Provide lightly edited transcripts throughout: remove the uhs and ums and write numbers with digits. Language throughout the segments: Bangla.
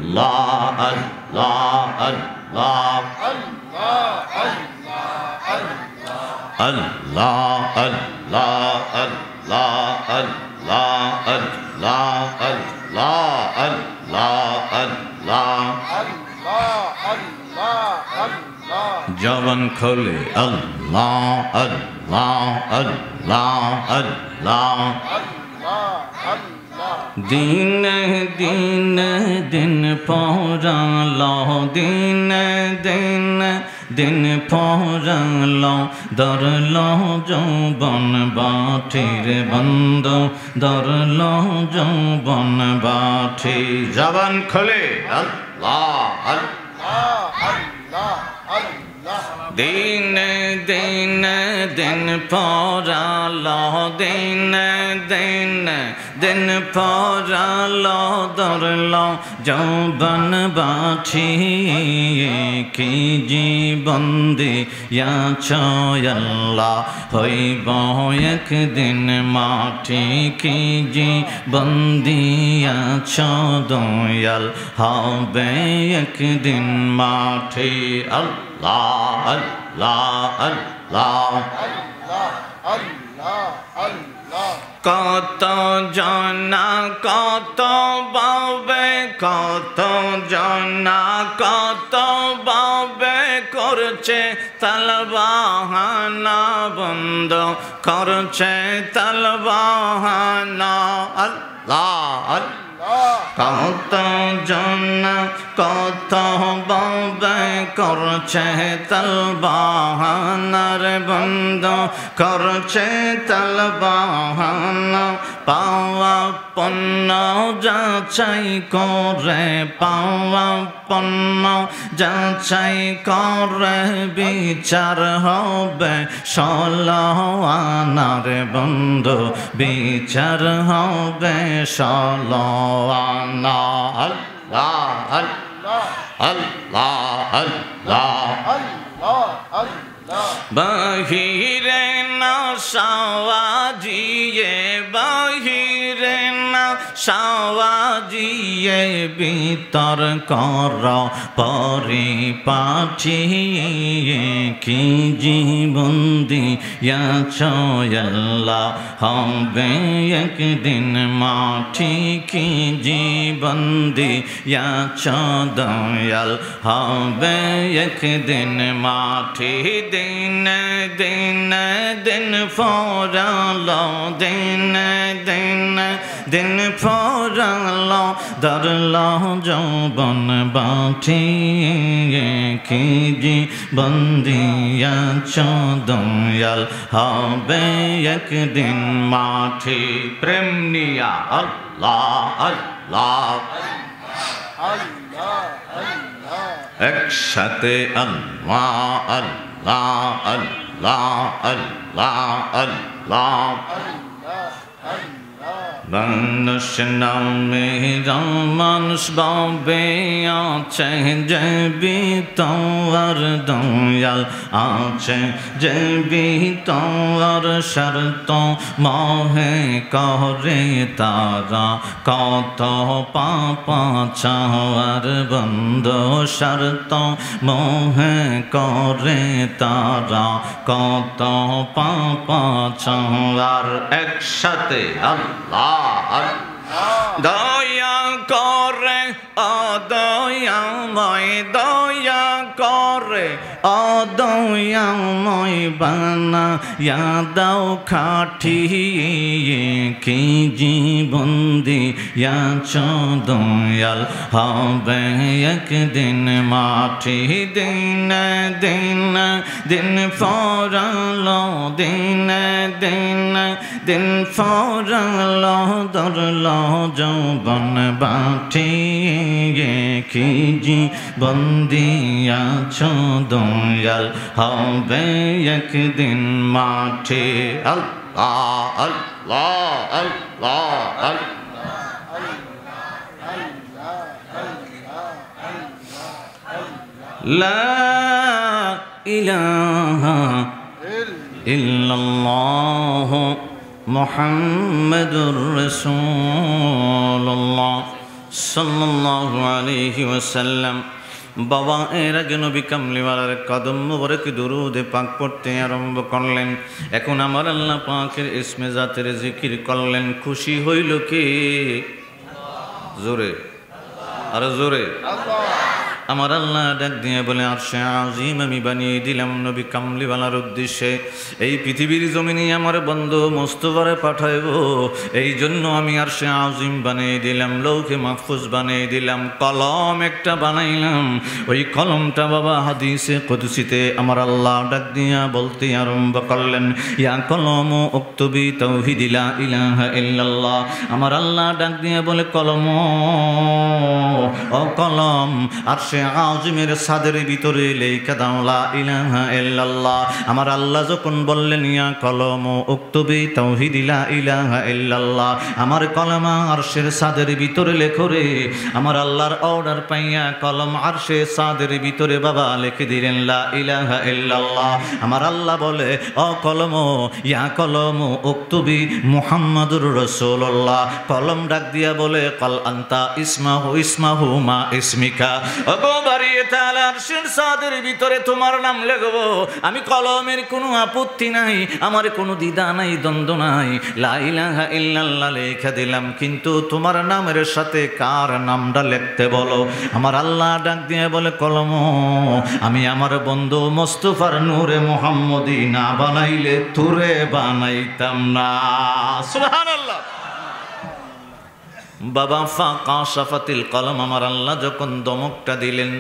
আল্লাহ আল্লাহ আল্লাহ আল্লাহ আল্লাহ আল্লাহ আল্লাহ আল্লাহ আল্লাহ আল্লাহ জবান খোলে আল্লাহ আল্লাহ আল্লাহ আল্লাহ দিন দিন দিন পরালো দিন দিন দিন পরালো ধরলো যৌবন বাটির বন্ধ ধরলো যৌবন বাটি জবান খোলে আল্লাহ আল্লাহ দিন দিন দিন পরালো দিন দিন দিন পরালো ধরলো যৌবন বাটি কি জীবন দিয়াছ আল্লাহ হইব একদিন মাটি কি জীবন দিয়াছ দয়াল হবে একদিন মাটি আল্লাহ আল্লাহ আল্লাহ কত জনা কত বাবে কত জনা কত বাবে করছে তালবাহানা বন্ধ করছে তালবাহানা আল্লাহ আল্লাহ কত জনা কত বাবে করছে তালবাহানার বন্ধ করছে তালবাহানা পাওয়া পণ্য যাচাই করে পাওয়া পণ্য যাচাই করে বিচার হবে 16 আনার বন্ধু বিচার হবে 16 আনা আল্লাহ আল্লাহ আল্লাহ বাহিরে না সাওয়াজিয়ে বাহিরে না সাওয়াজিয়ে ভিতর কর পরিপাটি কি জীবন দিয়াছ আল্লাহ হবে একদিন মাটি কি জীবন দিয়াছ দয়াল হবে একদিন মাটি দিন দিন দিন পরালো দিন দিন দিন পরালো ধরলো যৌবন বাটি কি জীবন দিয়াছ দয়াল হবে একদিন মাটি প্রেম নিয়া আল্লাহ আল্লাহ একসাথে আল্লাহ আল্লাহ আল্লাহ আল্লাহ আল্লাহ মানুষ নামে মানুষ বাবে আছে যে বিতর দয়াল আছে যে বিতর শর্ত মহে করে তারা কত পাপা চাওয়ার বন্ধ শর্ত মহে করে তারা কত পাপা চাওয়ার একসাথে আল্লাহ দয়া করে অদয়াময় দয়া করে অদয়াময় বানা দাও খাটি কি জীবন দিয়াছ দয়াল হবে একদিন মাটি দিন দিন দিন পরালো দিন দিন দিন পরালো ধরলো যৌবন বাটি কি জীবন দিয়াছ দয়াল হবে একদিন মাটি আল্লাহ আল্লাহ আল্লাহ লা ইলাহা ইল্লাল্লাহ মুহাম্মাদুর রাসূলুল্লাহ সাল্লাল্লাহু আলাইহি ওয়াসাল্লাম। বাবা এর আগে নবী কামলিওয়ালার কদম মোবারক দুরূদে পাক পড়তে আরম্ভ করলেন। এখন আমার আল্লাহ পাকের ইসমে জাতের জিকির করলেন। খুশি হইল কে? জোরে, আরো জোরে। আমার আল্লাহ ডাক দিয়ে বলে, আরশে আজিম আমি বানিয়ে দিলাম নবী কামলিওয়ালার উদ্দেশ্যে। এই পৃথিবীর জমিনে আমার বন্ধু মুস্তাফারে পাঠাইব, এই জন্য আমি আরশে আজিম বানিয়ে দিলাম, লৌহে মাহফুজ বানিয়ে দিলাম, কলম একটা বানাইলাম। ওই কলমটা বাবা হাদিসে কুদসিতে আমার আল্লাহ ডাক দিয়া বলতে আরম্ভ করলেন, ইয়া কলম উক্তুবি তাওহীদি লা ইলাহা ইল্লাল্লাহ। আমার আল্লাহ ডাক দিয়ে বলে, কলম ও কলম আরশে আজিমের সাদের ভিতরে লেখা দাও লা ইলাহা ইল্লাল্লাহ। আমার আল্লাহ যখন বললেন, ইয়া কলম উক্তুবি তাওহীদি লা ইলাহা ইল্লাল্লাহ, আমার কলমা আরশের সাদের ভিতরে লেখো রে। আমার আল্লাহর অর্ডার পাইয়া কলম আরশে সাদের ভিতরে বাবা লিখে দিলেন লা ইলাহা ইল্লাল্লাহ। আমার আল্লাহ বলে, ও কলম ইয়া কলম উক্তুবি মুহাম্মাদুর রাসূলুল্লাহ। কলম ডাক দিয়া বলে, কল আনতা ইসমাহু ইসমাহু মা ইসমিকা। সাদের ভিতরে তোমার নাম লেখবো, আমি কলমের কোনো আপত্তি নাই, আমার কোনো দ্বিধা নাই, দ্বন্দ্ব নাই, লা ইলাহা ইল্লাল্লাহ লেখা দিলাম, কিন্তু তোমার নামের সাথে কার নামটা লিখতে বলো। আমার আল্লাহ ডাক দিয়ে বলে, কলম আমি আমার বন্ধু মুস্তাফার নূরে মুহাম্মদি না বানাইলে তুরে বানাইতাম না। সুবহানাল্লাহ। বাবা ফাঁকা সাফাতিল কলম, আমার আল্লাহ যখন দমকটা দিলেন,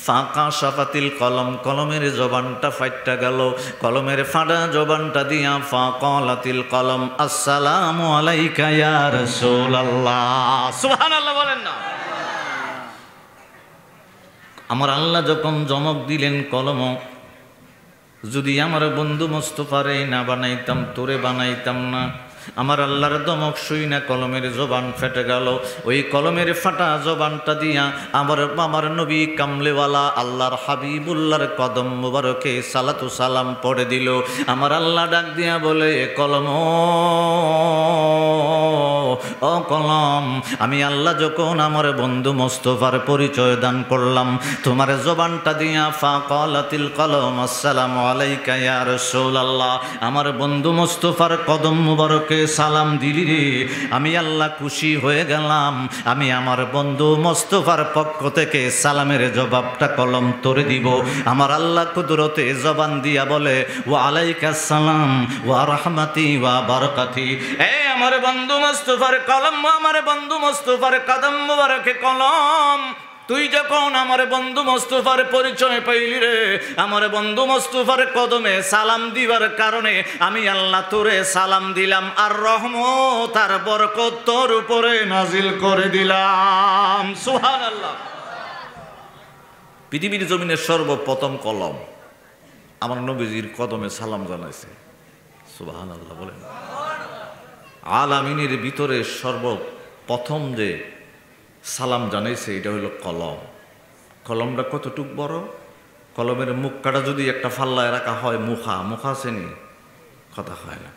ফাঁকা সাফাতিল কলম, কলমের জবানটা ফাইটটা গেল। কলমের ফাটা জবানটা দিয়া ফাকালাতিল কলম আসসালামু আলাইকা ইয়া রাসূলুল্লাহ। সুবহানাল্লাহ বলেন না। আমার আল্লাহ যখন জমক দিলেন কলম, যদি আমার বন্ধু মুস্তাফারে না বানাইতাম তোরে বানাইতাম না। আমার আল্লাহর দমক শুই না কলমের জবান ফেটে গেল। ওই কলমের ফাটা জবানটা দিয়া আমার নবী কামলেওয়ালা আল্লাহর হাবিবুল্লাহর কদম মুবারকে সালাতু সালাম পড়ে দিল। আমার আল্লাহ ডাক দিয়া বলে, কলম ও কলম আমি আল্লাহ যখন আমার বন্ধু মুস্তাফার পরিচয় দান করলাম, তোমার জবানটা দিয়া ফাকালাতিল কলম আসসালামু আলাইকা ইয়া রাসূলুল্লাহ, আমার বন্ধু মুস্তাফার কদম মুবারক সালাম দিলি রে। আমি আল্লাহ খুশি হয়ে গেলাম, আমি আমার বন্ধু মুস্তাফার পক্ষ থেকে সালামের জবাবটা কলম তোরে দিব। আমার আল্লাহ কুদরতে জবান দিয়া বলে, ওয়া আলাইকাস সালাম ওয়া রাহমাতি ওয়া বারাকাতি। আমার বন্ধু মুস্তাফার কলম, আমার বন্ধু মুস্তাফার কদম মুবারকে কলম, তুই যখন আমার বন্ধু মুস্তাফার পরিচয় পাইলি রে, আমার বন্ধু মুস্তাফার কদমে সালাম দিবার কারণে আমি আল্লাহ তোরে সালাম দিলাম, আর রহমত আর বরকত তোর উপরে নাজিল করে দিলাম। সুবহানাল্লাহ। পৃথিবীর জমিনের সর্বপ্রথম কলম আমার নবীজির কদমে সালাম জানাইছে। সুবহানাল্লাহ বলেন। আলামিনের ভিতরে সর্বপ্রথম যে সালাম জানাইছে এটা হলো কলম। কলমটা কতটুক বড়, কলমের মুখ কাটা যদি একটা ফাল্লায় রাখা হয়, মুখা আসেনি, কথা হয় না,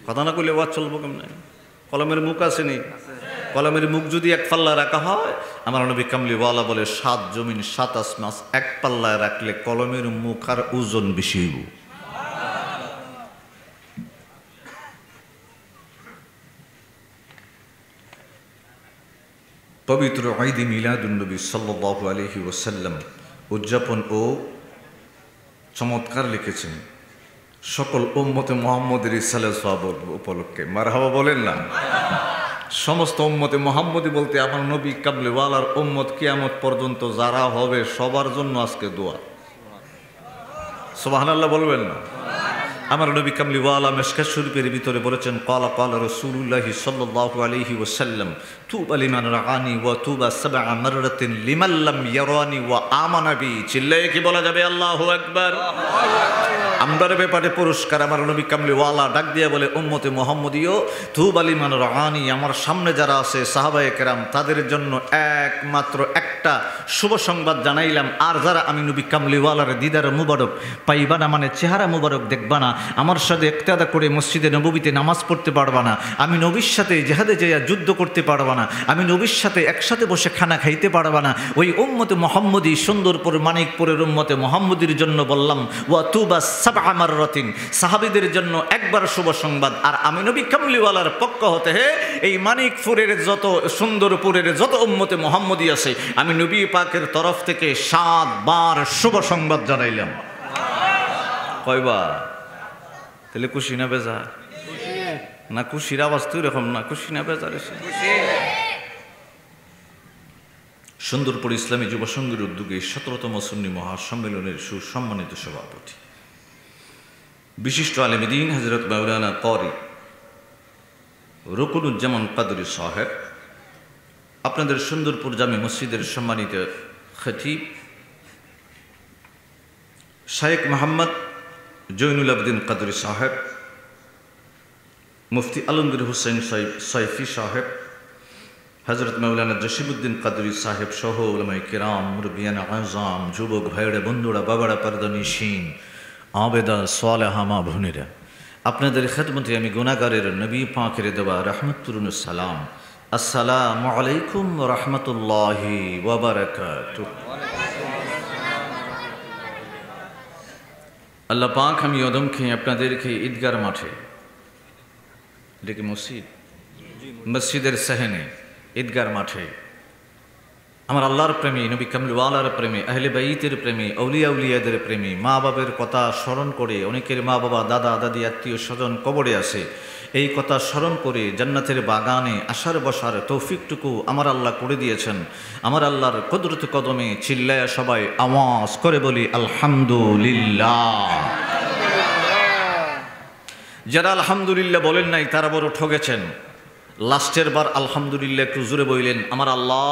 কথা না করলে ওয়াজ চলবো কেমন? কলমের মুখ আসেনি, কলমের মুখ যদি এক পাল্লায় রাখা হয়, আমার নবী কামলিওয়ালা বলে 7 জমিন 7 আসমান এক পাল্লায় রাখলে কলমের মুখ আর ওজন বেশি হইব। পবিত্র ঈদ মিলাদুন নবী সাল্লাল্লাহু আলাইহি ওয়াসাল্লাম উদযাপন ও চমৎকার লিখেছেন সকল উম্মতে মুহাম্মদের ইসালে সওয়াব উপলক্ষে। মারহাবা বলেন না। সমস্ত উম্মতে মুহাম্মদি বলতে আমার নবী কামলিওয়ালার উম্মত কিয়ামত পর্যন্ত যারা হবে সবার জন্য আজকে দোয়া। সুবহানাল্লাহ বলবেন না। আমার নবী কামলিওয়ালা মিশকাত শরীফের ভিতরে বলেছেন, ক্বালা ক্বালা রাসূলুল্লাহি সাল্লাল্লাহু আলাইহি ওয়াসাল্লাম তুবা লিমান রাআনি ওয়া তুবা 7 মাররাতিন লিমান লাম ইয়ারানি ওয়া আমানা বি। চিল্লায়ে কি বলা যাবে আল্লাহু আকবার? আমরার ব্যাপারে পুরস্কার আমার নবী কামলিওয়ালা ডাক দিয়ে বলে, উম্মতে মুহাম্মদীয় তুবা লিমান রাআনি, আমার সামনে যারা আছে সাহাবায়ে কেরাম তাদের জন্য একমাত্র একটা শুভ সংবাদ জানাইলাম, আর যারা আমি নবী কামলিওয়ালার দিদার মুবারক পাইবা না, মানে চেহারা মুবারক দেখবা না, আমার সাথে ইক্তেদা করে মসজিদে নববীতে নামাজ পড়তে পারবা না, আমি নবীর সাথে জিহাদে যাইয়া যুদ্ধ করতে পারবা না, আমি নবীর সাথে একসাথে বসে খানা খাইতে পারবা না, ওই উম্মতে মুহাম্মদী সুন্দরপুর মানিকপুরের উম্মতে মুহাম্মদীর জন্য বললাম ওয়া তুবা সাবআ মাররাতিন, সাহাবীদের জন্য একবার শুভ সংবাদ। আর আমি নবী কামলিওয়ালার পক্ষ হতে এই মানিকপুরের যত সুন্দরপুরের যত উম্মতে মুহাম্মদী আছে, আমি নবী পাকের তরফ থেকে 7 বার শুভ সংবাদ জানাইলাম। কয়বার? তাহলে খুশি না বেজার? না খুশির আওয়াজ তো এরকম না, খুশি না বেজার? সুন্দরপুর ইসলামী যুব সংঘের উদ্যোগে 17তম সুন্নি মহাসম্মেলনের সুসম্মানিত সভাপতি বিশিষ্ট আলেমে দ্বীন হযরত মাওলানা ক্বারি রুকনুজ্জামান কাদরী সাহেব, আপনাদের সুন্দরপুর জামে মসজিদের সম্মানিত খতিব শাইখ মোহাম্মদ জৈনুল আবদিন কাদরী সাহেব, মুফতি আলমগীর হুসেন সাইফি সাহেব, হযরত মাওলানা জসিমউদ্দিন কাদরী সাহেব সহ উলামায়ে কিরাম, মুরব্বিয়ান আযম, যুবক ভাইরা, বন্ধুরা, বাবারা, পর্দানিশীন, আবেদা, সালেহা মা বোনেরা, আপনাদের খেদমতে আমি গুনাহগারের নবী পাকের দেওয়া রাহমাতুন সালাম, আসসালামু আলাইকুম ওয়া রাহমাতুল্লাহি ওয়া বারাকাতুহু। আল্লাহ পাক আমি ওদমকে আপনাদেরকে ঈদগার মাঠে, দেখি মসজিদ, মসজিদের সেহেনে, ঈদগার মাঠে আমার আল্লাহর প্রেমী, নবী কামলিওয়ালার প্রেমী, আহলে বাইতের প্রেমী, আউলিয়া উলিয়াদের প্রেমী, মা বাবার কথা স্মরণ করে, অনেকের মা বাবা, দাদা দাদি, আত্মীয় স্বজন কবরে আছে, এই কথা স্মরণ করে জান্নাতের বাগানে আসার বসার তৌফিকটুকু আমার আল্লাহ করে দিয়েছেন। আমার আল্লাহর কুদরত কদমে চিল্লায়া সবাই আওয়াজ করে বলি আলহামদুলিল্লাহ। যারা আলহামদুলিল্লাহ বলেন নাই তারা বড় ঠকেছেন। লাস্টের বার আলহামদুলিল্লাহ একটু জোরে বললেন, আমার আল্লাহ